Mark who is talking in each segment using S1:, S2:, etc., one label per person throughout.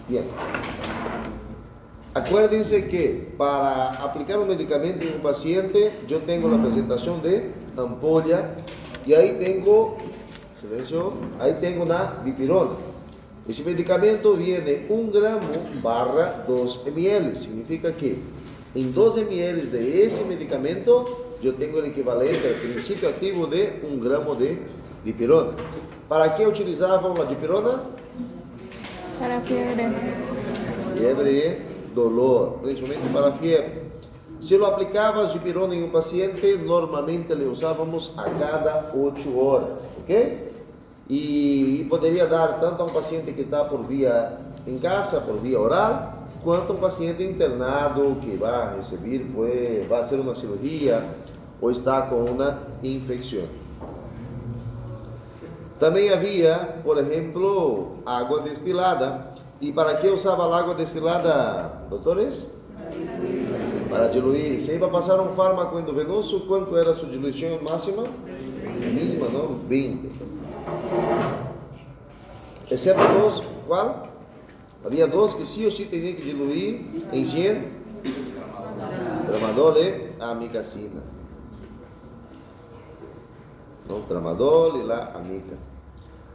S1: Bien. Acuérdense que para aplicar un medicamento en un paciente, yo tengo la presentación de ampolla y ahí tengo, silencio, ahí tengo una dipirona. Ese medicamento viene 1 gramo barra 2 ml. Significa que en 2 ml de ese medicamento yo tengo el equivalente al principio activo de 1 gramo de dipirona. ¿Para qué utilizaban la dipirona?
S2: Para fiebre.
S1: Fiebre, dolor, principalmente para fiebre. Si lo aplicabas dipirona en un paciente, normalmente le usábamos a cada 8 horas, ¿ok? Y podría dar tanto a un paciente que está por vía en casa, por vía oral, quanto um paciente internado que vai receber, pues, vai hacer uma cirurgia ou está com uma infecção. Também havia, por exemplo, água destilada. E para que usava a água destilada, doutores? Para diluir. Se iba a passar um fármaco endovenoso, quanto era a sua diluição máxima? Mínima, não? 20. Exceto dos, qual? Havia 2 que sim ou sim tinham que diluir em 100 tramadol e amicacina. Não, tramadol e lá amica.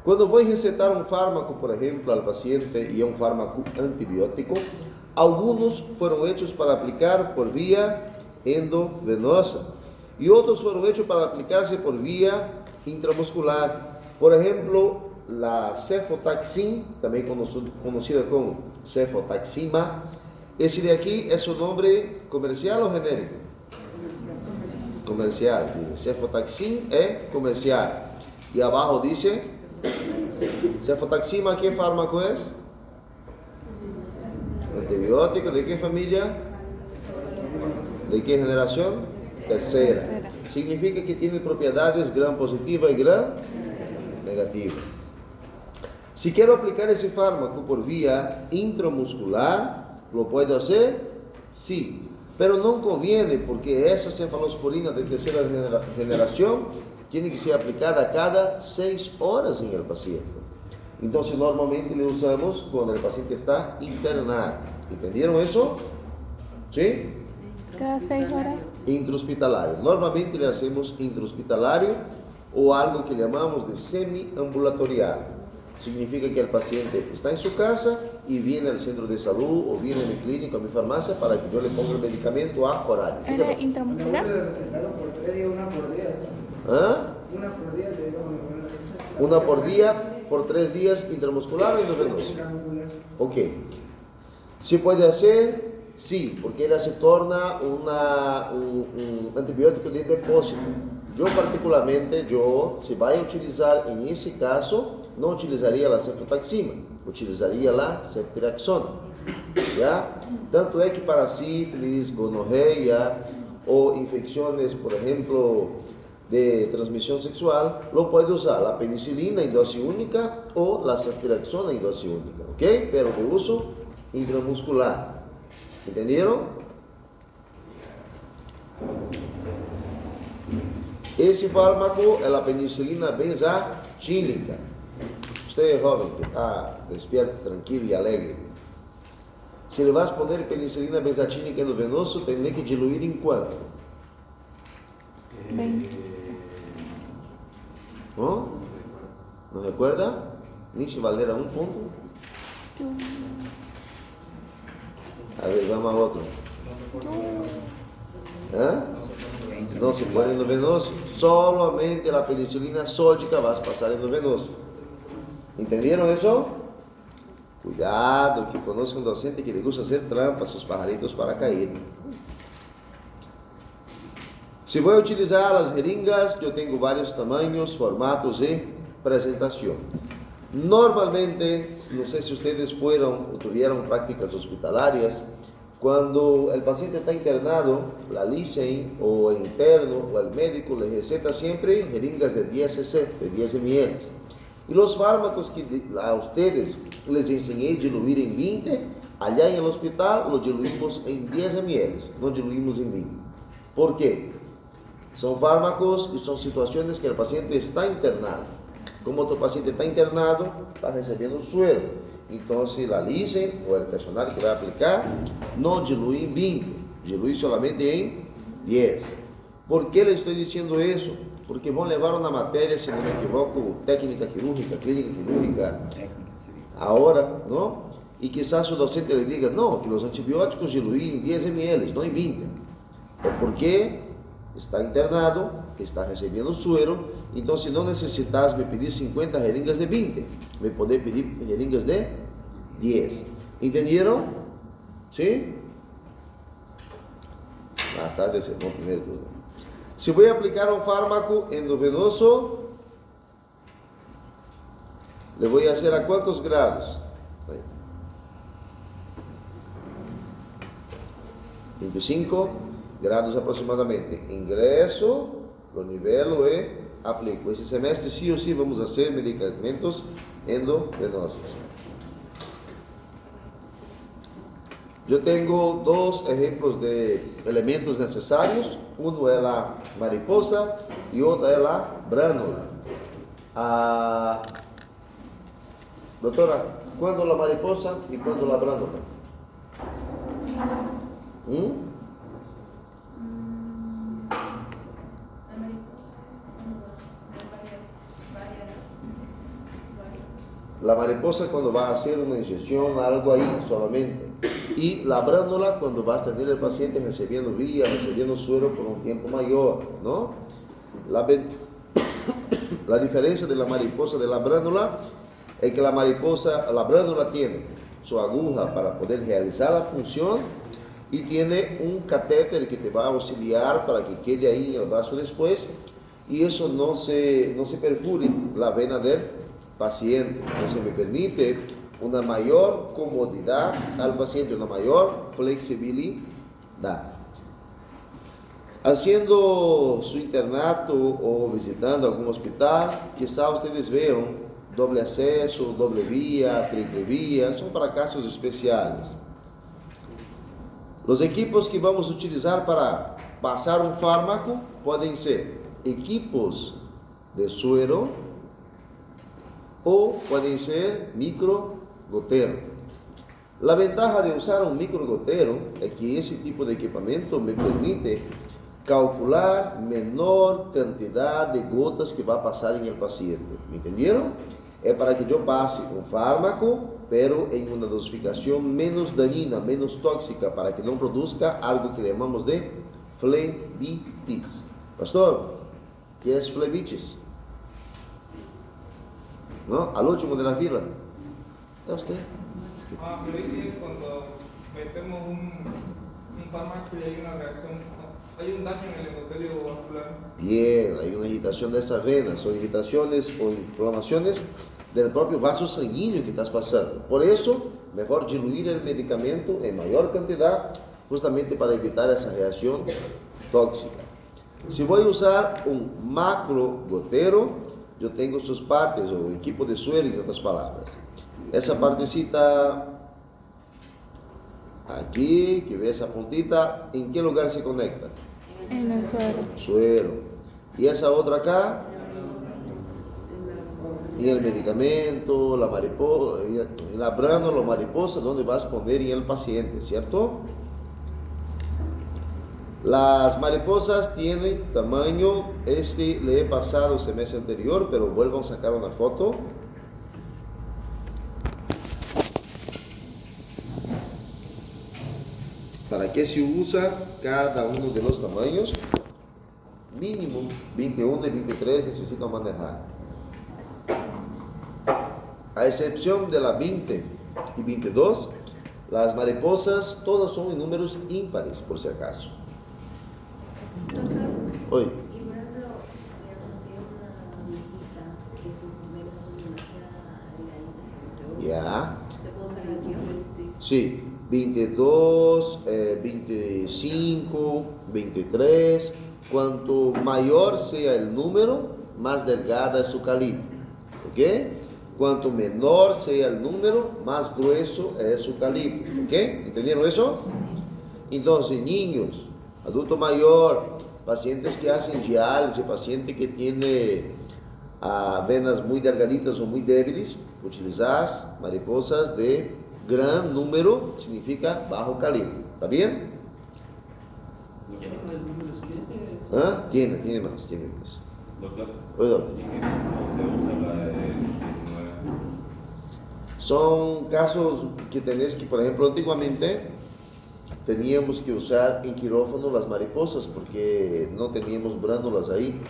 S1: Quando vou recetar um fármaco, por exemplo, ao paciente e é um fármaco antibiótico, alguns foram hechos para aplicar por via endovenosa e outros foram hechos para aplicar-se por via intramuscular. Por exemplo, la cefotaxim, também conhecida como cefotaxima. Esse de aqui é seu nome comercial ou genérico? Comercial. Cefotaxim é comercial. E abaixo diz cefotaxima, ¿qué fármaco es? Antibiótico, ¿de qué familia? ¿De qué generación? Tercera. Significa que tiene propiedades gram positiva y gram negativa. Si quiero aplicar ese fármaco por vía intramuscular, ¿lo puedo hacer? Sí, pero no conviene porque esa cefalosporina de tercera generación tiene que ser aplicada cada 6 horas en el paciente. Entonces, normalmente le usamos cuando el paciente está internado. ¿Entendieron eso? ¿Sí?
S2: Cada 6 horas.
S1: Intrahospitalario. Normalmente le hacemos intrahospitalario o algo que llamamos de semi-ambulatorial. Significa que el paciente está en su casa y viene al centro de salud o viene a mi clínica, a mi farmacia para que yo le ponga el medicamento a horario.
S2: ¿Es intramuscular?
S1: ¿Ah? Una por día, por 3 días, intramuscular o endovenoso. Ok. ¿Se puede hacer? Sí, porque ella se torna un antibiótico de depósito. Yo particularmente, si va a utilizar en ese caso, no utilizaría la cefotaxima, utilizaría la ceftriaxona. ¿Ya? Tanto es que para sífilis, gonorrea o infecciones, por ejemplo, de transmisión sexual, lo puede usar la penicilina en dosis única o la ceftriaxona en dosis única, ¿ok? Pero de uso intramuscular. ¿Entendieron? Esse fármaco é a penicilina benzatínica. Você é jovem, que está despierto, tranquilo e alegre. Se ele vai poner penicilina benzatínica endovenoso, tem que diluir em quanto?
S2: 20.
S1: ¿No? ¿No recuerda? Ni si valiera un punto. A ver, vamos a otro. ¿Ah? No se pone endovenoso. Solamente la penicilina sódica vas a pasar endovenoso. ¿Entendieron eso? Cuidado, que conozco un docente que le gusta hacer trampas a sus pajaritos para caer. Se vou utilizar as jeringas, eu tenho vários tamanhos, formatos e presentação. Normalmente, não sei se vocês foram ou tiveram práticas hospitalares, quando o paciente está internado, a LICEN, ou o interno, ou o médico, le receta sempre jeringas de 10 cc, de 10 ml. E os fármacos que a vocês les ensinei a diluir em 20, allá no hospital, lo diluímos em 10 ml, não diluímos em 20. ¿Por quê? São fármacos e são situações que o paciente está internado. Como o paciente está internado, está recebendo suero. entonces la lice o el personal que va a aplicar no diluye en 20, diluye solamente en 10. ¿Por qué le estoy diciendo eso? Porque van a llevar una materia, si no me equivoco, técnica quirúrgica, clínica quirúrgica, ahora, ¿no? Y quizás su docente le diga, no, que los antibióticos diluyen en 10 ml, no en 20. Es porque está internado, está recibiendo suero, entonces no necesitas me pedir 50 jeringas de 20, me podés pedir jeringas de 10. ¿Entendieron? ¿Sí? Más tarde se no tener duda. Si voy a aplicar un fármaco endovenoso, le voy a hacer a cuántos grados? 25 grados aproximadamente. Ingreso, lo nivelo y aplico. Ese semestre sí o sí vamos a hacer medicamentos endovenosos. Yo tengo dos ejemplos de elementos necesarios. Uno es la mariposa y otra es la bránula. Doctora, ¿cuándo la mariposa y cuándo la bránula? La mariposa cuando va a hacer una inyección, algo ahí solamente. Y la bránula cuando vas a tener el paciente recibiendo vía, recibiendo suero por un tiempo mayor, ¿no? La diferencia de la mariposa de la bránula es que la bránula tiene su aguja para poder realizar la función y tiene un catéter que te va a auxiliar para que quede ahí en el brazo después y eso no se perfure la vena del paciente. Entonces me permite una mayor comodidad al paciente, una mayor flexibilidad. Haciendo su internato o visitando algún hospital, quizá ustedes vean doble acceso, doble vía, triple vía, son para casos especiales. Los equipos que vamos a utilizar para pasar un fármaco pueden ser equipos de suero o pueden ser microgotero. La ventaja de usar un microgotero es que ese tipo de equipamiento me permite calcular menor cantidad de gotas que va a pasar en el paciente. ¿Me entendieron? Es para que yo pase un fármaco, pero en una dosificación menos dañina, menos tóxica, para que no produzca algo que llamamos de flebitis. Pastor, ¿qué es flebitis? ¿No? Al último de la fila. ¿Es usted?
S3: Flebitis es cuando metemos un fármaco y hay una reacción, hay un daño en el endotelio vascular.
S1: Bien, hay una irritación de esas venas, son irritaciones o inflamaciones del propio vaso sanguíneo que estás pasando. Por eso, mejor diluir el medicamento en mayor cantidad, justamente para evitar esa reacción tóxica. Si voy a usar un macrogotero, yo tengo sus partes, o equipo de suero, en otras palabras. Esa partecita aquí, que ve esa puntita, ¿en qué lugar se conecta?
S2: En el suero.
S1: Suero. Y esa otra acá, en el medicamento, la mariposa, en la bránula o mariposa, donde vas a poner en el paciente, ¿cierto? Las mariposas tienen tamaño, le he pasado el semestre anterior, pero vuelvo a sacar una foto. ¿Para qué se usa cada uno de los tamaños? Mínimo 21 y 23 necesitan manejar. A excepción de la 20 y 22, las mariposas todas son en números ímpares, por si acaso. Oi.
S4: Y por ejemplo, yo conocí una viejita que sus venas son demasiado delgaditas.
S1: Ya.
S4: ¿Se puede usar el antibiotico?
S1: Sí, 22, 25, 23. Cuanto mayor sea el número, más delgada es su calibre. ¿Ok? Cuanto menor sea el número, más grueso es su calibre. ¿Ok? ¿Entendieron eso? Entonces, niños, adulto mayor, pacientes que hacen diálisis, paciente que tiene venas muy delgaditas o muy débiles, utilizas mariposas de gran número, significa bajo calibre. ¿Está bien?
S5: ¿Tiene más números que ese?
S1: ¿Ah? Tiene más.
S6: Doctor,
S1: Oye, doctor.
S6: ¿en qué caso se usa la de 19?
S1: Son casos que tenés que, por ejemplo, antiguamente teníamos que usar en quirófano las mariposas porque no teníamos bránulas ahí.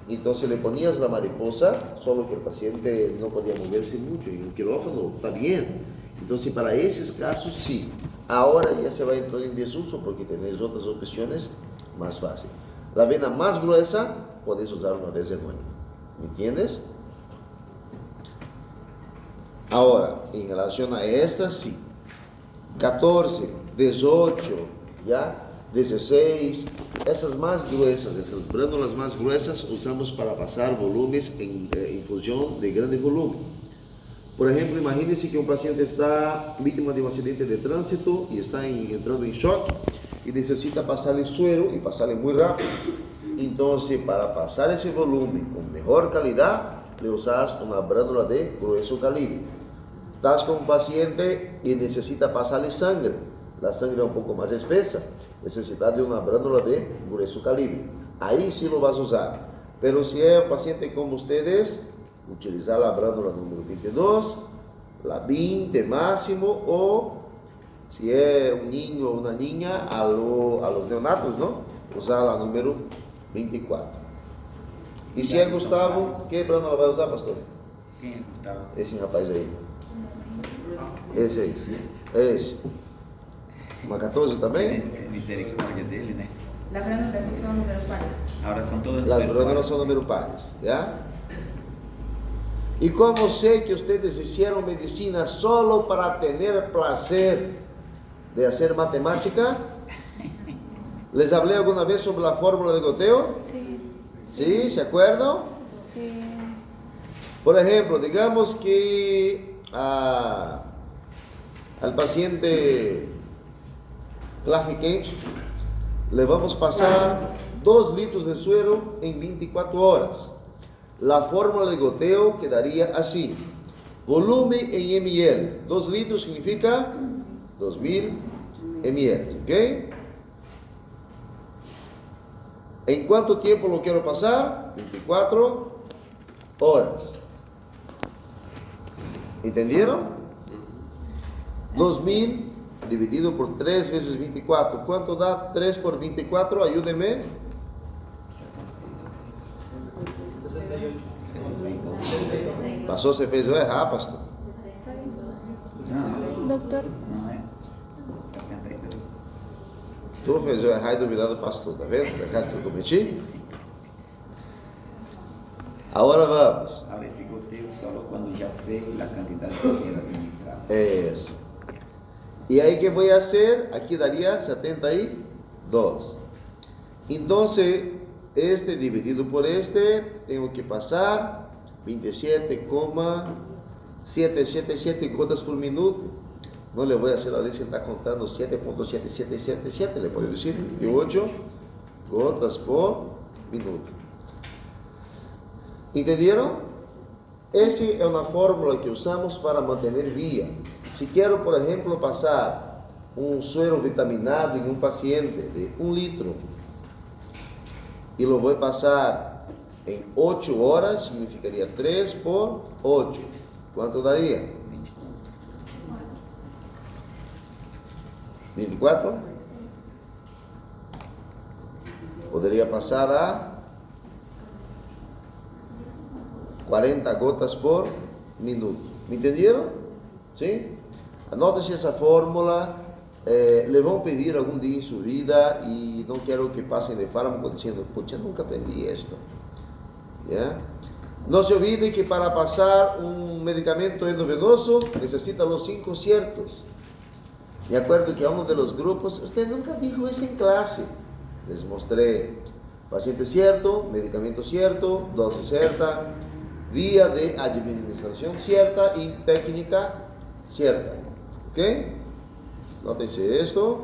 S1: Entonces le ponías la mariposa, solo que el paciente no podía moverse mucho y en el quirófano está bien. Entonces para esos casos sí. Ahora ya se va a entrar en desuso porque tenés otras opciones más fáciles. La vena más gruesa, podés usar una de 19. ¿Me entiendes? Ahora, en relación a esta, sí. 14, 18, ¿ya? 16, esas más gruesas, esas bránulas más gruesas, usamos para pasar volúmenes en infusión de grande volumen. Por ejemplo, imagínense que un paciente está víctima de un accidente de tránsito y está entrando en shock y necesita pasarle suero y pasarle muy rápido. Entonces, para pasar ese volumen con mejor calidad, le usas una bránula de grueso calibre. Estás con un paciente y necesita pasarle sangre. La sangre es un poco más espesa. Necesitas de una bránula de grueso calibre. Ahí sí lo vas a usar. Pero si es un paciente como ustedes, utilizar la bránula número 22, la 20 máximo, o si es un niño o una niña, a los neonatos, ¿no? Usar la número 24. Y si es Gustavo, ¿qué bránula va a usar, pastor?
S7: Quem é Gustavo?
S1: Esse rapaz aí. Esse aí. Esse. Uma 14 também?
S7: Misericórdia dele, né?
S4: Las gránulas sí son números pares.
S7: Ahora são todas
S1: Las
S7: número
S1: bránulas
S7: par.
S1: son número pares, ¿ya? Y como sé que ustedes hicieron medicina solo para tener placer de hacer matemática, ¿les hablé alguna vez sobre la fórmula de goteo?
S2: Sí,
S1: ¿Sí? ¿Se acuerdan?
S2: sí.
S1: Por ejemplo, digamos que al paciente Clark Kent le vamos a pasar 2 litros de suero en 24 horas. La fórmula de goteo quedaría así. Volumen en ml. 2 litros significa 2000 ml. ¿Ok? ¿En cuánto tiempo lo quiero pasar? 24 horas. ¿Entendieron? 2000 dividido por 3 veces 24. ¿Cuánto da 3 por 24? Ayúdeme.
S3: 78.
S1: Pasó, se fez errar, pastor.
S7: Não,
S2: Doctor,
S7: não é. 72.
S1: Tu fez errar e duvidar do pastor, tá vendo? O pecado que eu cometi? Agora vamos.
S7: Ahora esse goteio solo quando já sei a quantidade que quero administrar.
S1: Eso. Y ahí, ¿qué voy a hacer? Aquí daría 72. Entonces, este dividido por este, tengo que pasar 27,777 gotas por minuto. No le voy a hacer la ley si está contando 7,7777, le puedo decir 28 gotas por minuto. ¿Entendieron? Esa es una fórmula que usamos para mantener vía. Si quiero, por ejemplo, pasar un suero vitaminado en un paciente de 1 litro y lo voy a pasar en 8 horas, significaría 3 por 8. ¿Cuánto daría? 24. Podría pasar a 40 gotas por minuto. ¿Me entendieron? ¿Sí? Anótese esa fórmula. Le van a pedir algún día en su vida y no quiero que pasen de fármaco diciendo, pucha, nunca aprendí esto. ¿Ya? No se olvide que para pasar un medicamento endovenoso necesita los 5 ciertos. Me acuerdo que a uno de los grupos, usted nunca dijo eso en clase. Les mostré paciente cierto, medicamento cierto, dosis cierta, vía de administración cierta y técnica cierta. ¿Ok? Nótese esto.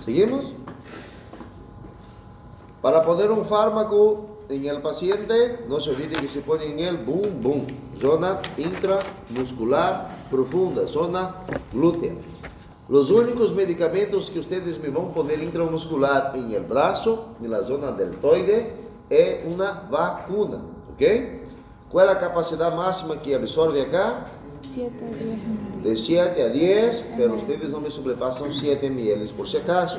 S1: ¿Seguimos? Para poner un fármaco en el paciente, no se olvide que se pone en el boom, boom, zona intramuscular profunda, zona glútea. Los únicos medicamentos que ustedes me van a poner intramuscular en el brazo, en la zona deltoide, es una vacuna, ¿ok? ¿Cuál es la capacidad máxima que absorbe acá?
S2: 7 a 10.
S1: De 7 a 10, pero ustedes no me sobrepasan 7 ml por si acaso.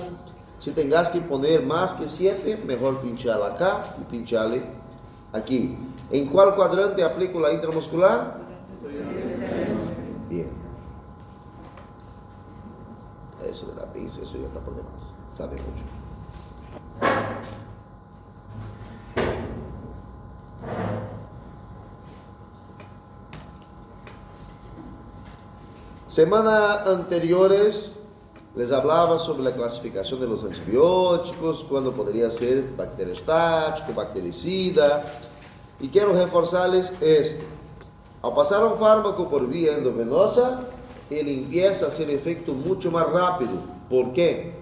S1: Si tengas que poner más que 7, mejor pincharla acá y pincharle aquí. ¿En cuál cuadrante aplico la intramuscular? Bien. Eso de la pinza, eso ya está por demás. Sabe mucho. Semanas anteriores les hablaba sobre la clasificación de los antibióticos, cuándo podría ser bacteriostático, bactericida, y quiero reforzarles esto. Al pasar un fármaco por vía endovenosa, él empieza a hacer efecto mucho más rápido. ¿Por qué?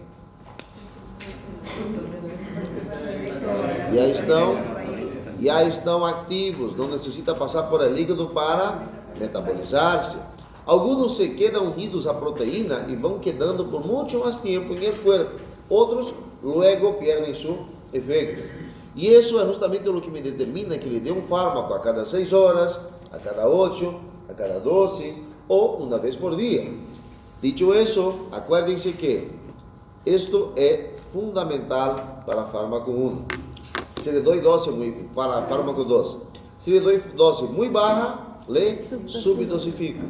S1: Ya están activos, no necesita pasar por el hígado para metabolizarse. Algunos se quedan unidos a proteína y van quedando por mucho más tiempo en el cuerpo. Otros luego pierden su efecto. Y eso es justamente lo que me determina que le dé un fármaco a cada 6 horas, a cada 8, a cada 12 o una vez por día. Dicho eso, acuérdense que esto es fundamental para fármaco 1. Si le doy dosis para fármaco 2, si le doy dosis muy baja, le subdosifico.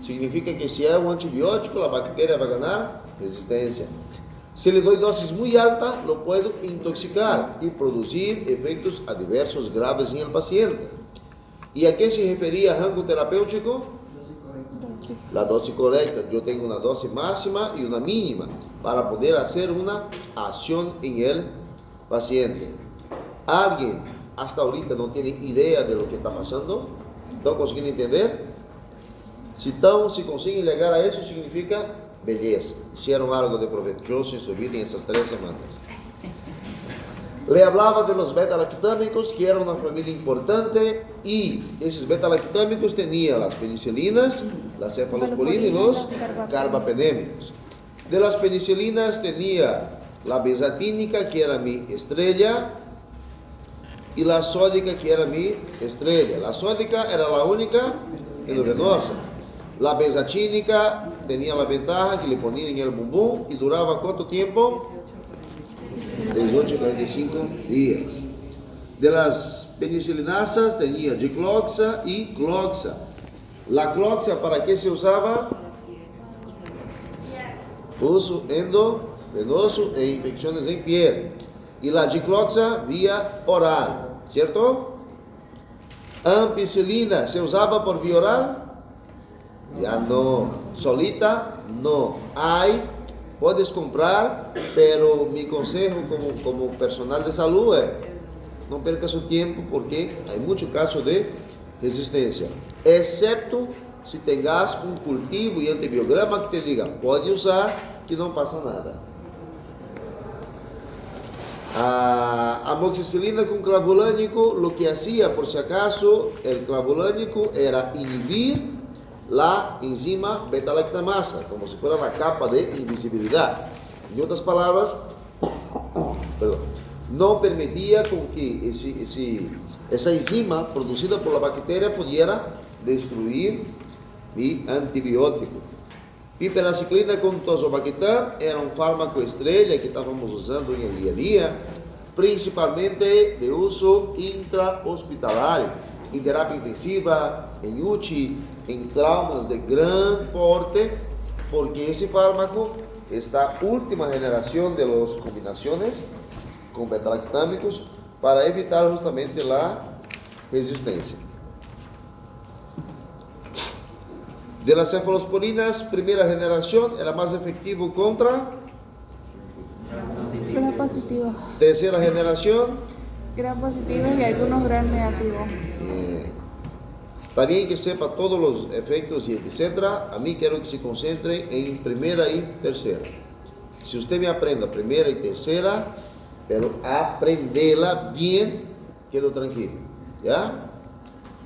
S1: Significa que si es un antibiótico, la bacteria va a ganar resistencia. Si le doy dosis muy altas, lo puedo intoxicar y producir efectos adversos graves en el paciente. ¿Y a qué se refería rango terapéutico? La dosis correcta. Yo tengo una dosis máxima y una mínima para poder hacer una acción en el paciente. ¿Alguien hasta ahorita no tiene idea de lo que está pasando? ¿Están consiguiendo entender? Si consiguen llegar a eso, significa belleza. Hicieron algo de provechoso en su vida en esas 3 semanas. Le hablaba de los beta-lactámicos, que era una familia importante, y esos beta-lactámicos tenían las penicilinas, las cefalosporinas y los carbapenémicos. De las penicilinas tenía la bezatínica, que era mi estrella, y la sódica, que era mi estrella. La sódica era la única endovenosa. La bezatínica tenía la ventaja que le ponían en el bumbum y duraba ¿cuánto tiempo? 18 a 45 días. De las penicilinasas tenía dicloxa y cloxa. La cloxa, ¿para qué se usaba? Uso endovenoso e infecciones en piel. Y la dicloxa vía oral, ¿cierto? Ampicilina, ¿se usaba por vía oral? Ya no. Solita, no. Puedes comprar, pero mi consejo como personal de salud es no perca su tiempo porque hay muchos casos de resistencia, excepto si tengas un cultivo y antibiograma que te diga pode usar que no pasa nada. A amoxicilina con clavulánico, lo que hacía por si acaso el clavulánico era inhibir la enzima beta-lactamasa, como si fuera la capa de invisibilidad. En otras palabras, no permitía con que esa enzima producida por la bacteria pudiera destruir mi antibiótico. Piperaciclina con tozobactam era un fármaco estrella que estábamos usando en el día a día, principalmente de uso intrahospitalario, en terapia intensiva, en UTI, en traumas de gran porte, porque ese fármaco, esta última generación de las combinaciones con beta-lactámicos, para evitar justamente la resistencia. De las cefalosporinas, primera generación, era más efectivo contra
S2: Gram positivo.
S1: tercera generación.
S2: Gram positivo y algunos gram negativos.
S1: También que sepa todos los efectos y etcétera. A mí quiero que se concentre en primera y tercera. Si usted me aprende a primera y tercera, pero aprendela bien, quedo tranquilo. ¿Ya?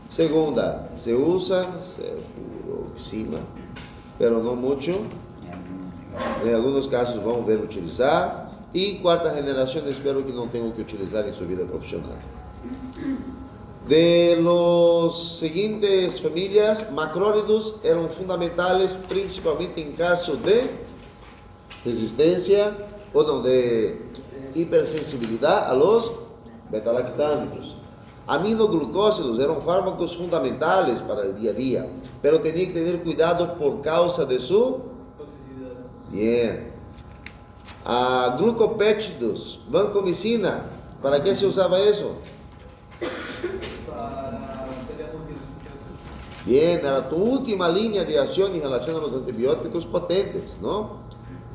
S1: Segunda, se usa cefuroxima, pero no mucho. En algunos casos vamos ver utilizar. Y cuarta generación, espero que no tenga que utilizar en su vida profesional. De los siguientes familias, macrólidos eran fundamentales principalmente en caso de resistencia o no, de hipersensibilidad a los beta-lactámicos. Aminoglucósidos eran fármacos fundamentales para el día a día, pero tenía que tener cuidado por causa de su bien. Glucopéptidos, vancomicina, ¿para qué se usaba eso? Bien, era tu última línea de acción en relación a los antibióticos potentes, ¿no?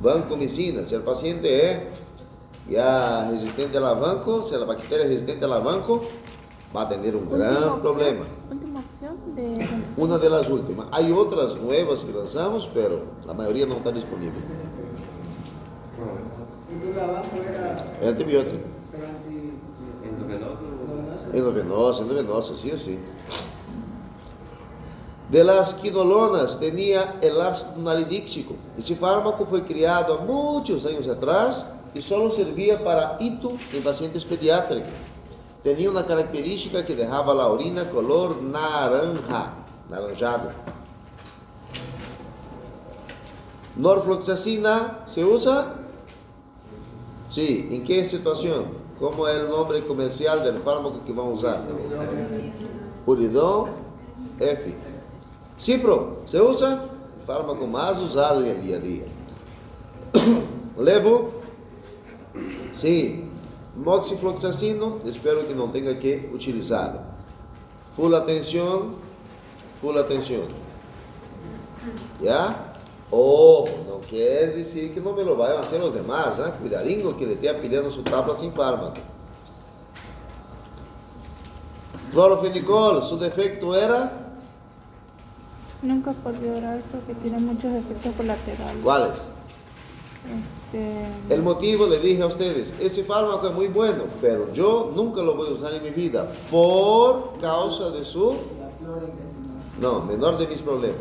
S1: Vancomicina, si el paciente es ya resistente a la vanco, si la bacteria es resistente a la vanco, va a tener un gran problema.
S2: Última opción de...
S1: Una de las últimas. Hay otras nuevas que lanzamos, pero la mayoría no está disponible.
S8: ¿Y la banco era
S1: Es antibiótico. Endovenoso, sí o sí. De las quinolonas tenía el ácido nalidíxico. Ese fármaco fue creado muchos años atrás y solo servía para hito en pacientes pediátricos. Tenía una característica que dejaba la orina color naranjado. Norfloxacina, ¿se usa? Sí, ¿en qué situación? ¿Cómo es el nombre comercial del fármaco que vamos a usar? Uridón F. Cipro, ¿se usa? El fármaco más usado en el día a día. Levo, sí. Moxifloxacino, espero que no tenga que utilizar. Full atención. ¿Ya? Oh, no quiere decir que no me lo vayan a hacer los demás, ¿eh? Cuidadinho que le esté apilando su tabla sin fármaco. Clorofenicol, su defecto era...
S2: Nunca podía orar porque tiene muchos efectos colaterales.
S1: ¿Cuáles? El motivo, le dije a ustedes, ese fármaco es muy bueno, pero yo nunca lo voy a usar en mi vida por causa de su... No, menor de mis problemas.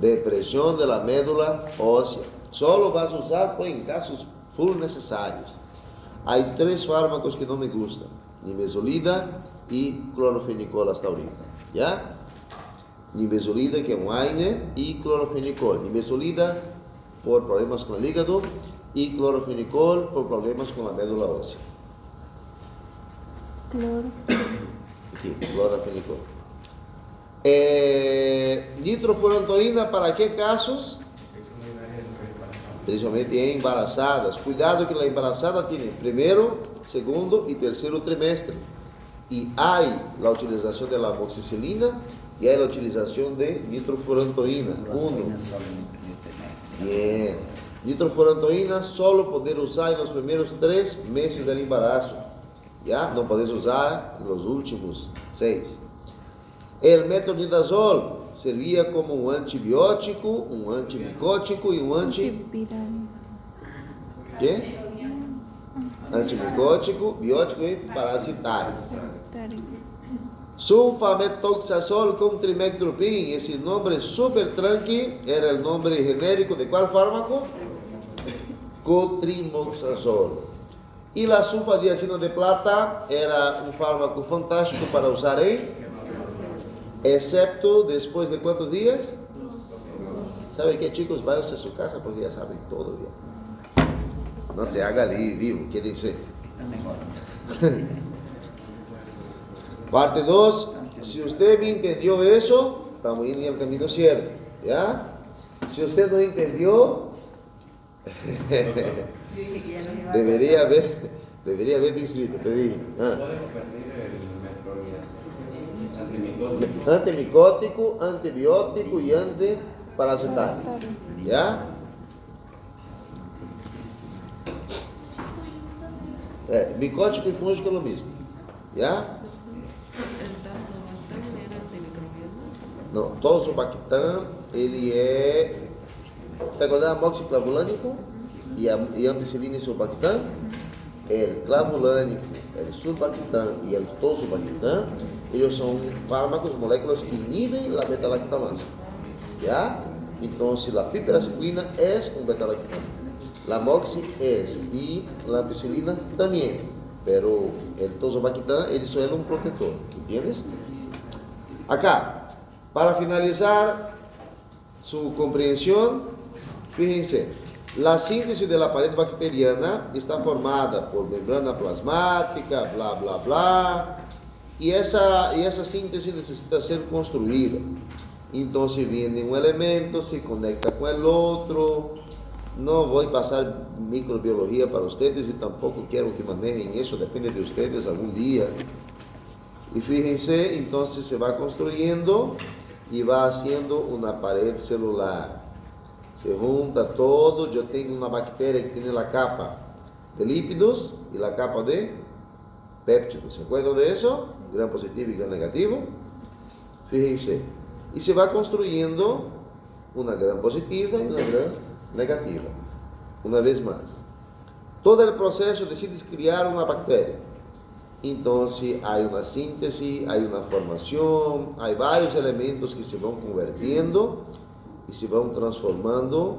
S1: Depresión de la médula ósea. Solo vas a usar pues, en casos full necesarios. Hay 3 fármacos que no me gustan: nimesulida y clorofenicol hasta ahorita. ¿Ya? Nimesulida, que es un AINE, y clorofenicol. Nimesulida por problemas con el hígado y clorofenicol por problemas con la médula ósea. Aquí, clorofenicol. Nitrofurantoína, ¿para qué casos? Principalmente en embarazadas. Cuidado que la embarazada tiene primero, segundo y tercero trimestre. Y hay la utilización de la amoxicilina y hay la utilización de nitrofurantoína. Bien. Nitrofurantoína solo poder usar en los primeros 3 meses del embarazo. ¿Ya? No puedes usar en los últimos 6. El metronidazol servía como un antibiótico, un antimicótico y un ¿qué? Antimicótico, biótico y parasitario. Sulfametoxazol con trimectoprim, ese nombre super tranqui, era el nombre genérico de ¿cuál fármaco? Cotrimoxazol. Y la sulfadiazina de plata era un fármaco fantástico para usar en... excepto después de ¿cuántos días? ¿Sabe qué, chicos? Váyanse a su casa porque ya saben todo ya. No se haga ali vivo, quédense. Parte 2. Si usted me entendió eso, estamos en el camino cierto. ¿Ya? Si usted no entendió, debería haber inscrito, te dije. Antimicótico, antibiótico y antiparasitario. ¿Ya? Micótico y fúngico es lo mismo. ¿Ya? No, Tazobactam, ele é ¿Te acuerdas de amoxiclavulánico y ampicilina y sulbactam? El clavulánico, el sulbactam y el tolsulbactam, ellos son fármacos, moléculas que inhiben la beta-lactamasa. ¿Ya? Entonces la piperaciclina es un beta-lactam. La moxi es y la ampicilina también. Pero el tolsulbactam, él solo es un protector. ¿Entiendes? Acá, para finalizar su comprensión, fíjense, la síntesis de la pared bacteriana está formada por membrana plasmática, bla, bla, bla, y esa síntesis necesita ser construida. Entonces viene un elemento, se conecta con el otro. No voy a pasar microbiología para ustedes y tampoco quiero que manejen eso, depende de ustedes algún día. Y fíjense, entonces se va construyendo y va haciendo una pared celular. Se junta todo. Yo tengo una bacteria que tiene la capa de lípidos y la capa de péptidos. ¿Se acuerdan de eso? Gran positivo y gran negativo. Fíjense. Y se va construyendo una gran positiva y una gran negativa. Una vez más. Todo el proceso decide criar una bacteria. Entonces hay una síntesis, hay una formación, hay varios elementos que se van convirtiendo y se van transformando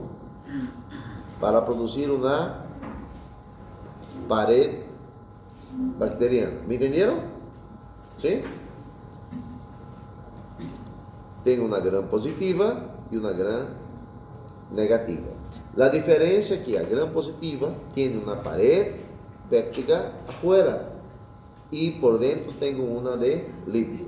S1: para producir una pared bacteriana. ¿Me entendieron? ¿Sí? Tengo una gran positiva y una gran negativa. La diferencia es que la gran positiva tiene una pared péptica afuera y por dentro tengo una de lípido.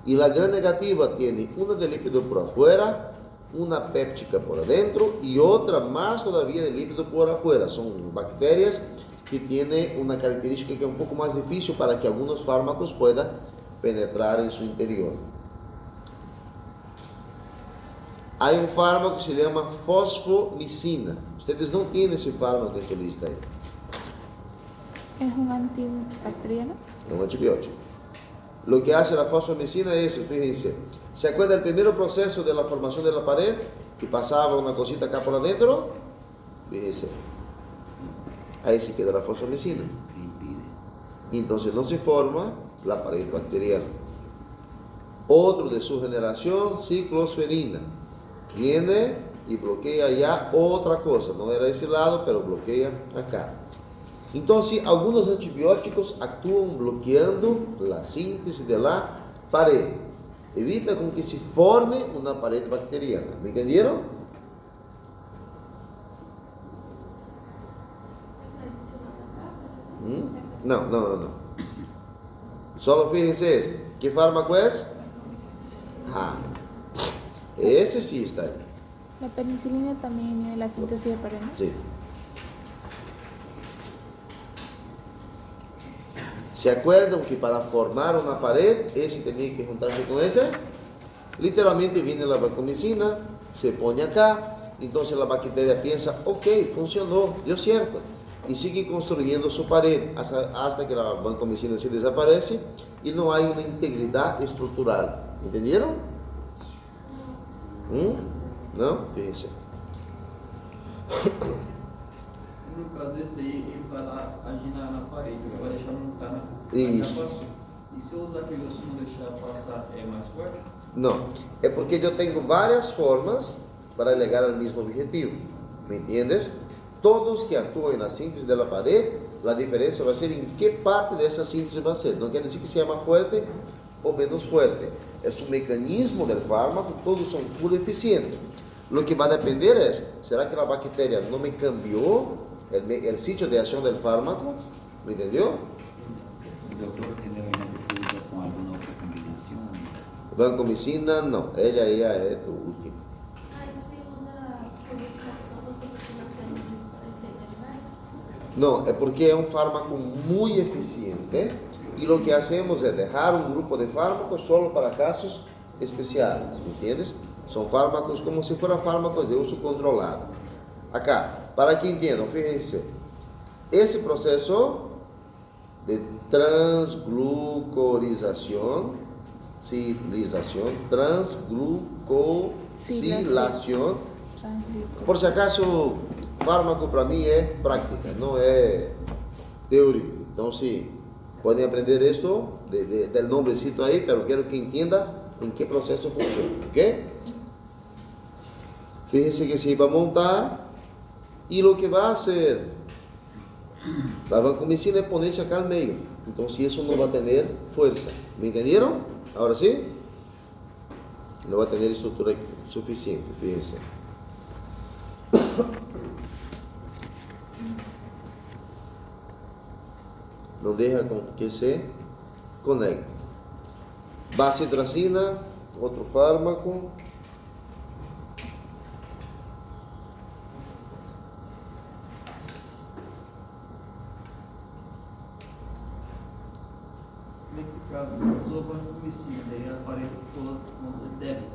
S1: Y la gran negativa tiene una de lípido por afuera, una péptica por adentro y otra más todavía de lípido por afuera. Son bacterias que tienen una característica que es un poco más difícil para que algunos fármacos puedan penetrar en su interior. Hay un fármaco que se llama fosfomicina. Ustedes no tienen ese fármaco en su lista ahí.
S2: ¿Es un antibacteriano?
S1: Es un antibiótico. Lo que hace la fosfomicina es eso, fíjense. ¿Se acuerdan del primer proceso de la formación de la pared? Que pasaba una cosita acá por adentro. Fíjense. Ahí se queda la fosfomicina. Entonces no se forma la pared bacteriana. Otro de su generación, ciclosporina. Viene y bloquea ya otra cosa. No era ese lado, pero bloquea acá. Entonces, algunos antibióticos actúan bloqueando la síntesis de la pared. Evita con que se forme una pared bacteriana. ¿Me entendieron? No. Solo fíjense este. ¿Qué fármaco es? Ese sí está ahí.
S2: La penicilina también inhibe la síntesis de pared, ¿no?
S1: Sí. ¿Se acuerdan que para formar una pared, ese tenía que juntarse con ese? Literalmente viene la vancomicina, se pone acá, entonces la bacteria piensa, ok, funcionó, dio cierto, y sigue construyendo su pared hasta que la vancomicina se desaparece y no hay una integridad estructural. ¿Entendieron? ¿No? Fíjense.
S5: No caso desse daí, ele vai lá agir na parede, vai deixar montar na
S1: Isso.
S5: capa sua. E se eu usar aquele outro não deixar passar, é mais forte?
S1: No, es porque yo tengo varias formas para llegar al mismo objetivo. ¿Me entiendes? Todos que actúan en la síntesis de la pared, la diferencia va a ser en qué parte de esa síntesis va a ser. No quiere decir que sea más fuerte o menos fuerte. Es un mecanismo del fármaco, todos son full eficientes. Lo que va a depender es, ¿será que la bacteria no me cambió el sitio de acción del fármaco? ¿Me entendió?
S7: Doutor, generalmente se usa com alguma outra combinação?
S1: Vancomicina, no. Ella ya es tu última.
S4: Se usa medicação, você precisa ter demais?
S1: No, es porque es un fármaco muy eficiente y lo que hacemos es dejar un grupo de fármacos solo para casos especiales, ¿me entiendes? Son fármacos como si fueran fármacos de uso controlado. Acá, para que entiendan, fíjense, ese proceso de transglucosilación, transglucosilación,
S2: Transglicosida.
S1: Por si acaso, fármaco para mí es práctica, no es teoría. Entonces, pueden aprender esto del nombrecito ahí, pero quiero que entienda en qué proceso funciona, ¿ok? Fíjense que se va a montar y lo que va a hacer la vancomicina es ponerse acá al medio. Entonces eso no va a tener fuerza. ¿Me entendieron? Ahora sí. No va a tener estructura suficiente, fíjense. No deja que se conecte. Bacitracina, otro fármaco.
S5: Nesse caso, usou vancomicina, daí a parede toda vão ser débil.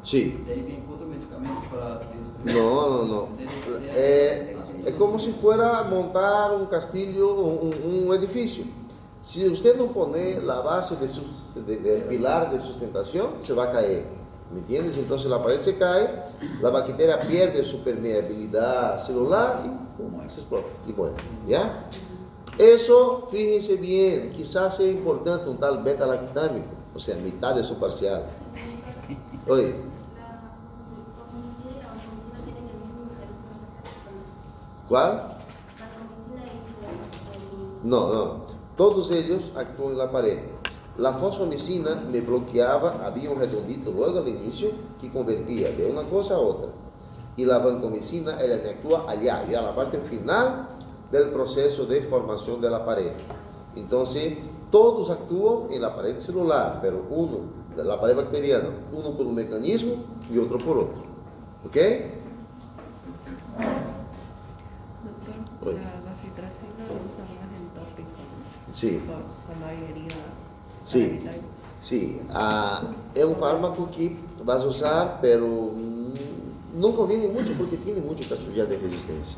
S1: Sí.
S5: Daí vem outro medicamento para destruir.
S1: No. Es como si fuera a montar un castillo, un edificio. Si usted no pone la base del pilar de sustentación, se va a caer. ¿Me entiendes? Entonces la pared se cae, la bacteria pierde su permeabilidad celular y ¡pum!, se explota. Y bueno, ¿ya? Eso, fíjense bien, quizás sea importante un tal beta-lactámico, o sea, mitad de su parcial. Oye.
S4: La vancomicina y la vancomicina tienen el mismo mecanismo.
S1: ¿Cuál?
S4: Vancomicina y
S1: No. Todos ellos actúan en la pared. La fosfomicina me bloqueaba, había un redondito luego al inicio que convertía de una cosa a otra. Y la vancomicina, ella me actúa allá, ya la parte final del proceso de formación de la pared. Entonces, todos actúan en la pared celular, pero uno, la pared bacteriana, uno por un mecanismo y otro por otro. ¿Ok?
S9: Doctor, la bacitracina lo usan más en tópico, ¿no?
S1: Sí.
S9: Cuando hay herida.
S1: Sí,
S9: parasital.
S1: sí. Es un fármaco que vas a usar, pero no conviene mucho porque tiene mucho cachullero de resistencia.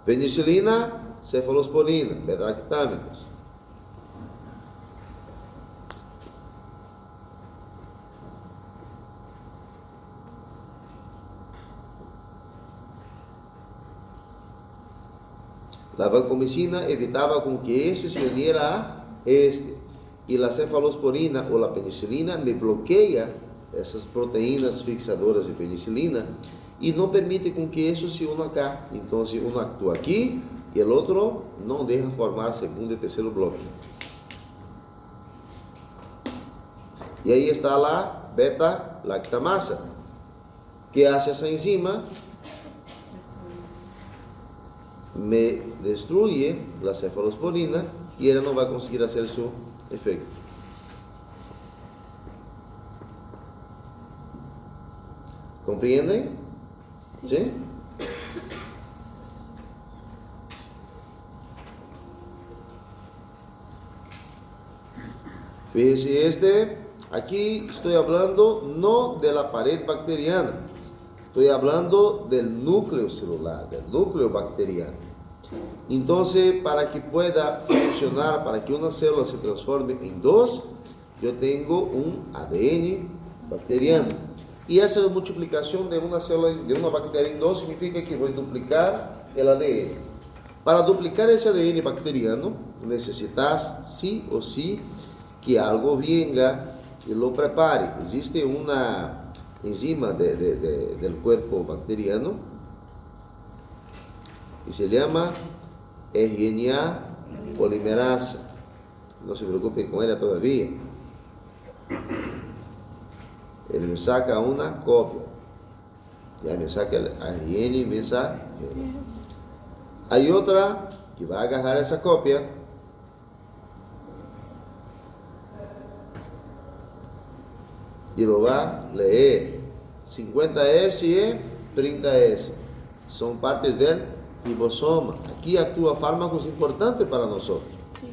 S1: Penicilina, cefalosporina, beta-lactámicos. La vancomicina evitaba con que ese se uniera a este. Y la cefalosporina o la penicilina me bloquea essas proteínas fixadoras de penicilina y no permite con que eso se una acá. Entonces uno actúa aquí y el otro no deja formar segundo y tercero bloque. Y ahí está la beta-lactamasa, que hace esa enzima, me destruye la cefalosporina y ella no va a conseguir hacer su efecto. ¿Comprenden? ¿Sí? Fíjense, aquí estoy hablando no de la pared bacteriana, estoy hablando del núcleo celular, del núcleo bacteriano. Entonces, para que pueda funcionar, para que una célula se transforme en dos, yo tengo un ADN bacteriano. Y esa multiplicación de una célula, de una bacteria en dos, significa que voy a duplicar el ADN. Para duplicar ese ADN bacteriano, necesitas sí o sí que algo venga y lo prepare. Existe una enzima del cuerpo bacteriano que se llama RNA polimerasa. No se preocupen con ella todavía. Ele me saca una copia. Ya me saca el ARN mensajero. Hay otra que va a agarrar esa copia y lo va a leer. 50S y 30S son partes del ribosoma. Aquí actúa fármacos importantes para nosotros.
S2: Sí.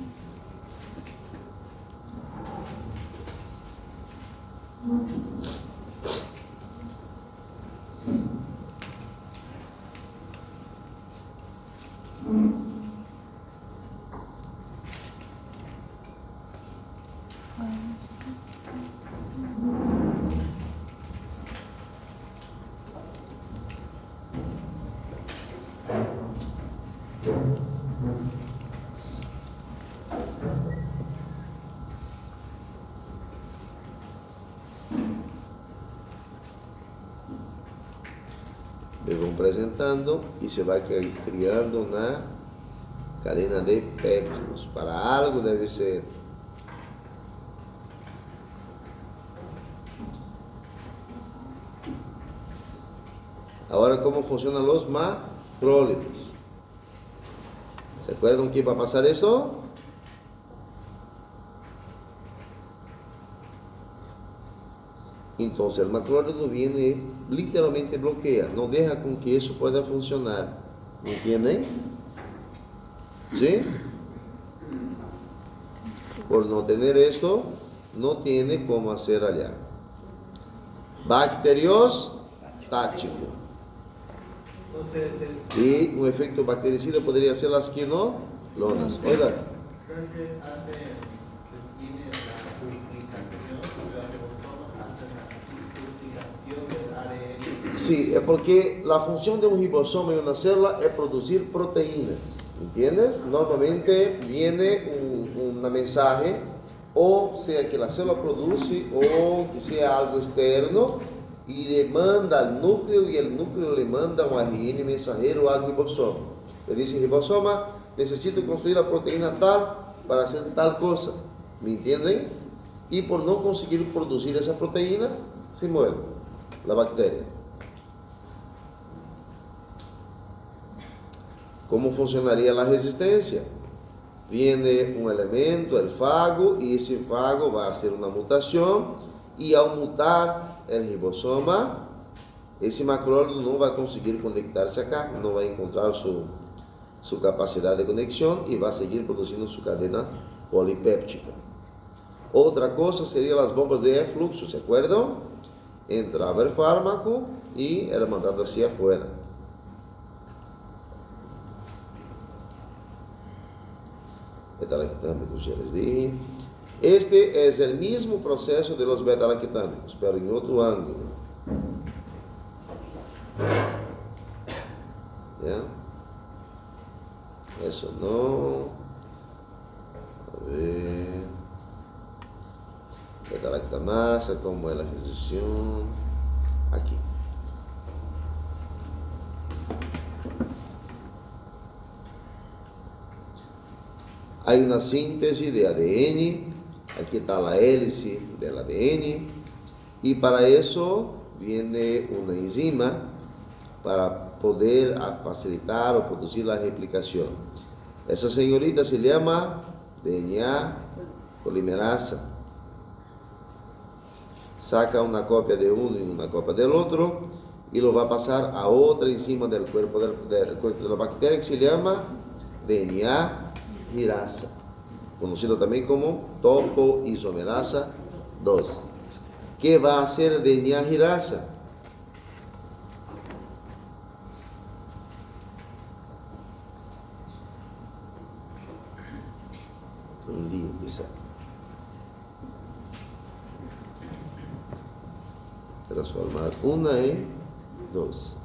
S1: Me van presentando y se va criando una cadena de péptidos. Para algo debe ser. Ahora, ¿cómo funcionan los macrólidos? ¿Se acuerdan que va a pasar eso? Entonces el macrólido viene, literalmente bloquea, no deja con que eso pueda funcionar. ¿Me entienden? ¿Sí? Por no tener esto, no tiene cómo hacer allá. Bacteriostático. Y un efecto bactericida podría ser las quinolonas. Oiga. Sí, es porque la función de un ribosoma en una célula es producir proteínas, ¿entiendes? Normalmente viene una mensaje, o sea que la célula produce, o que sea algo externo, y le manda al núcleo, y el núcleo le manda un ARN mensajero al ribosoma. Le dice, ribosoma, necesito construir la proteína tal para hacer tal cosa, ¿me entienden? Y por no conseguir producir esa proteína, se muere la bacteria. ¿Cómo funcionaría la resistencia? Viene un elemento, el fago, y ese fago va a hacer una mutación, y al mutar el ribosoma, ese macrólido no va a conseguir conectarse acá, no va a encontrar su capacidad de conexión y va a seguir produciendo su cadena polipéptica. Otra cosa serían las bombas de efluxo, ¿se acuerdan? Entraba el fármaco y era mandado hacia afuera. Beta-lactámicos, ya les dije. Este es el mismo proceso de los beta-lactámicos, pero en otro ángulo. ¿Ya? Eso no. A ver. Beta-lactamasa, ¿cómo es la ejecución? Aquí. Hay una síntesis de ADN, aquí está la hélice del ADN, y para eso viene una enzima para poder facilitar o producir la replicación. Esa señorita se llama DNA polimerasa. Saca una copia de uno y una copia del otro y lo va a pasar a otra enzima del cuerpo de la bacteria que se llama DNA girasa, conocido también como topoisomerasa 2. ¿Qué va a hacer DNA girasa? Un día quizá. Transformar una en dos.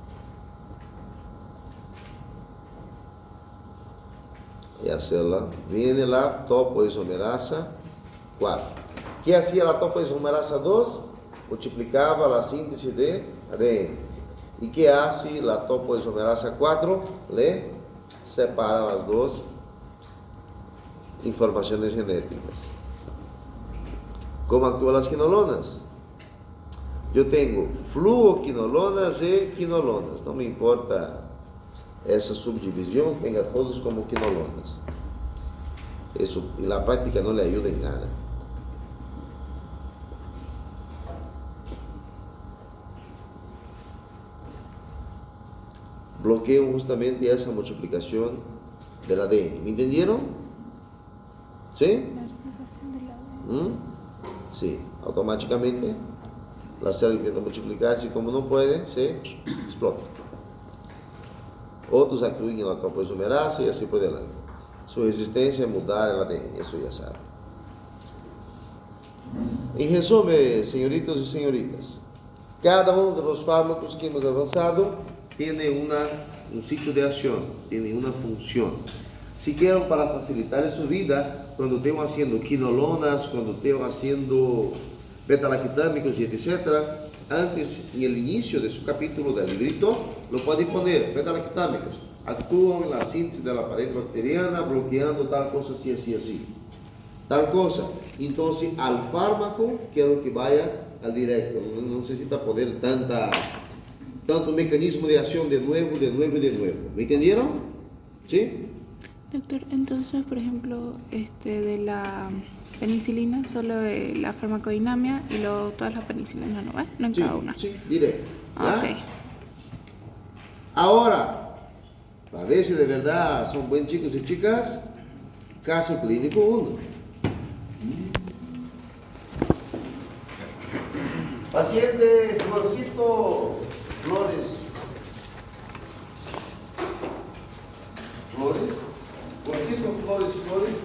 S1: Y hacerla, viene la topoisomerasa 4. ¿Qué hacía la topoisomerasa 2? Multiplicaba la síntesis de ADN. ¿Y qué hace la topoisomerasa 4? Le separa las dos informaciones genéticas. ¿Cómo actúan las quinolonas? Yo tengo fluoquinolonas y quinolonas, no me importa essa subdivisão, tenha todos como quinolonas. Isso, e na prática não lhe ajuda em nada. Bloqueiam justamente essa multiplicação do ADN. ¿Me entenderam? ¿Sí?
S2: La replicación del ADN.
S1: Sí, automáticamente la célula intenta multiplicarse y como no puede, se explota. Outros actúan en la topoisomerasa y así por delante. Su resistencia es mudar el ADN, eso ya saben. En resumen, señoritos y señoritas, cada uno de los fármacos que hemos avanzado tiene un sitio de acción, tiene una función. Si quieren, para facilitar su vida, cuando estén haciendo quinolonas, cuando estén haciendo beta-lactámicos y etc., antes, en el inicio de su capítulo del librito, lo pueden poner, beta-lactámicos actúan en la síntesis de la pared bacteriana, bloqueando tal cosa, así, así, así. Tal cosa. Entonces, al fármaco, quiero que vaya al directo. No necesita poner tanto mecanismo de acción de nuevo. ¿Me entendieron? ¿Sí?
S2: Doctor, entonces, por ejemplo, de la penicilina, solo la farmacodinamia y luego todas las penicilinas, ¿no? No en
S1: Sí,
S2: cada una.
S1: sí, directo. ¿Ya?
S2: Ok.
S1: Ahora, para ver si de verdad son buenos chicos y chicas, caso clínico 1. Paciente Florcito Flores. Florcito Flores.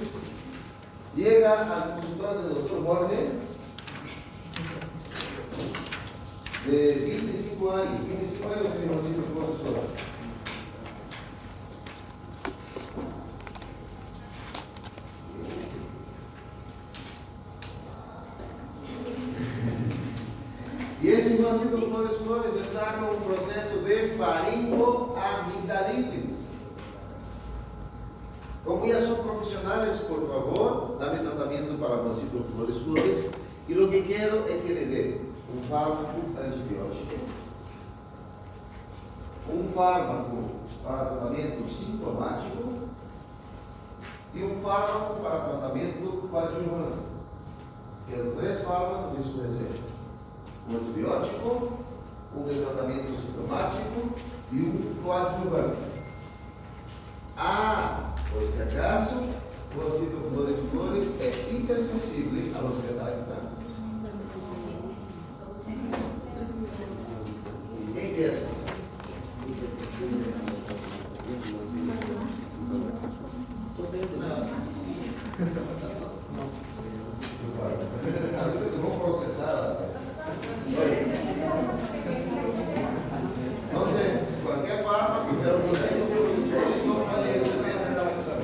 S1: Llega al consultorio del doctor Borges, de 25 años. 25 años de Florcito Flores. Y ese Florcito Flores está con un proceso de faringoamigdalitis. Como ya son profesionales, por favor, dame tratamiento para Florcito Flores. Y lo que quiero es que le dé un fármaco antibiótico, un fármaco para tratamiento sintomático y un fármaco para tratamiento coadjuvante. Quero 3 fármacos em sua receita: um antibiótico, um de tratamento sintomático e um coadjuvante. Por si acaso, Florcito Flores é hipersensível a los beta-lactámicos. Quem que é essa? Vamos processar. Não sei, qualquer forma que eu consigo, eu vou fazer isso dentro da lactação.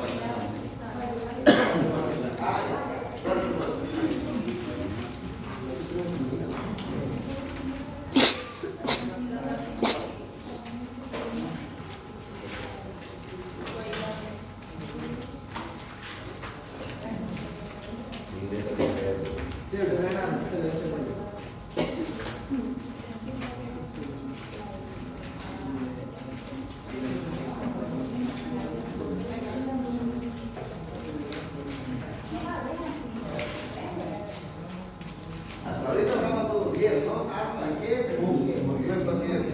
S1: Hasta ahorita estaba todo bien, ¿no? Hasta que, ¡pum!, se murió el paciente.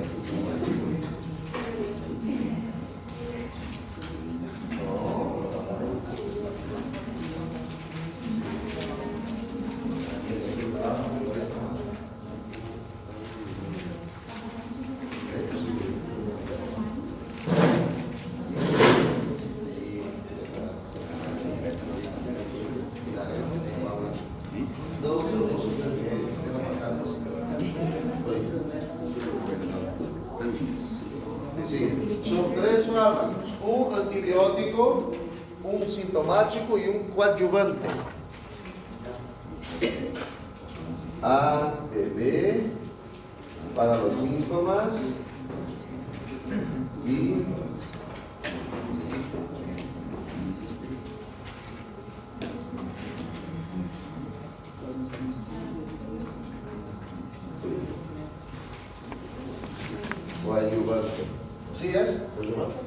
S1: Sí, son 3 fármacos, un antibiótico, un sintomático y un coadjuvante. A, B, para los síntomas y coadjuvante. ¿Sí es? ¿Coadjuvante?